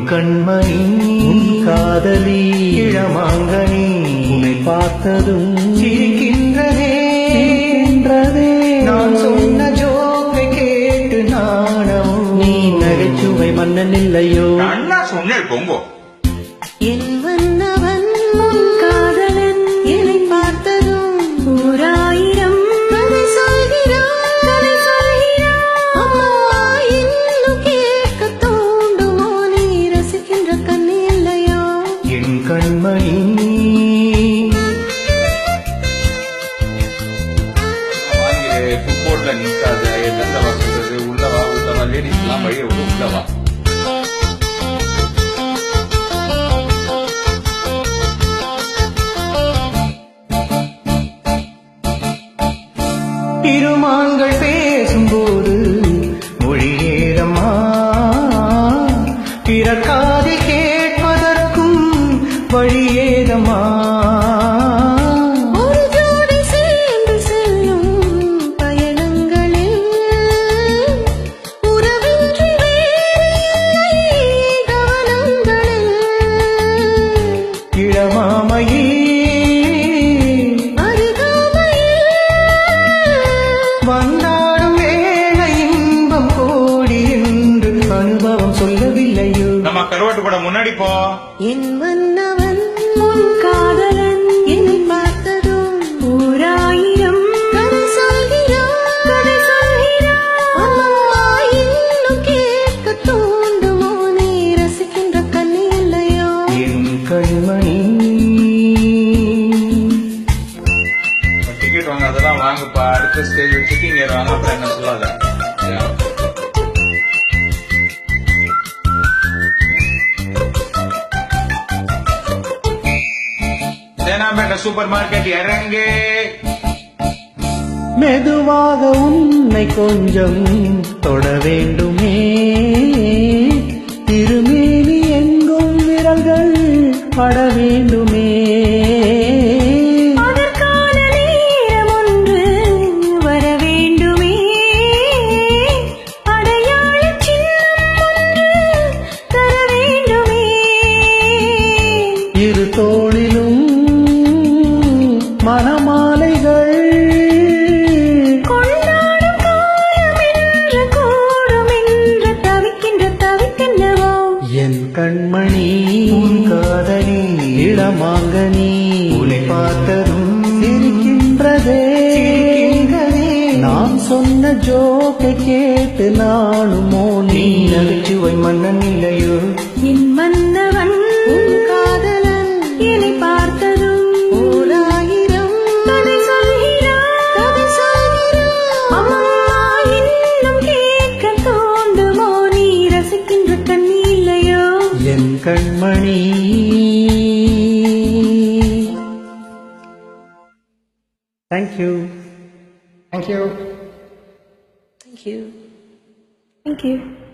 கண்மணி காதலி இளமாங்கனி உன்னை பார்த்ததும் சிரிக்கின்றதே நான் சொன்ன ஜோக்கை கேட்டு நாணம் நீ நகைச்சுவை மன்னன் இல்லையோ அண்ணா சொன்னேன் பொங்கோ என் வந்தவன் உன் காதலன் என்னை பார்த்ததும் ஓராயிரம் கதை சொல்கிறான் அம்மா இன்னும் கேட்க தோண்டுமோ நீ ரசிக்கின்ற கண்ணி இல்லையோ என் கண்மணி ஃபுட்போர்ட்ல நிற்காத என்னத்தை சொல்றது உள்ளவா லேடிஸ் எல்லாம் வழியை விட்டு உள்ளவா இருமான்கள் பேசும்போது மொழியேதம்மா பிறக்காது கேட்பதற்கும் வழியேதம்மா ஒரு ஜோடி சேர்ந்து செல்லும் பயணங்களில் உறவின்றி வேறில்லை கவனங்களில் இளமாமையே வந்தாடும் வேளை இன்பம் கோடி என்று அனுபவம் சொல்லவில்லையோ நம்ம கருவாட்டு படம் முன்னாடி போ என் மன்னவன் உன் காதலன் என்னை பார்த்ததும் ஓராயிரம் கதை சொல்கிறான் அம்மா இன்னும் கேட்க தோண்டுமோ நீ ரசிக்கின்ற கண்ணி இல்லையோ என் கண்மணி டிக்கெட் வாங்க அதெல்லாம் வாங்கப்பா அடுத்த ஸ்டேஜ் சிட்டிங் ஏறுவாங்க அப்புறம் என்ன சொல்லாத சேனாம்பேட்டை சூப்பர் மார்க்கெட் இறங்கு மெதுவாக உன்னை கொஞ்சம் தொட வேண்டுமே திருமேனி எங்கும் விரல்கள் பட வேண்டுமே அதற்கான நேரம் ஒன்று வர வேண்டுமே அடையாள சின்னம் ஒன்று தர வேண்டுமே இரு தோளிலும் மணமாலைகள் கொண்டாடும் காலம் என்று கூடும் என்று தவிக்கின்றவோ என் கண்மணி உன் காதலி இளமாங்கனி உன்னை பார்த்ததும் சிரிக்கின்றதே நான் சொன்ன ஜோக்கை கேட்டு நானுமோ நீ நகைச்சுவை மன்னன் இல்லையோ என் மன்னவன் உன் காதலன் என்னை பார்த்ததும் ஓராயிரம் கதை சொல்கிறான் அம்மா இன்னும் கேட்க தோண்டுமோ நீ ரசிக்கின்ற கண்ணி இல்லையோ என் கண்மணி Thank you. Thank you.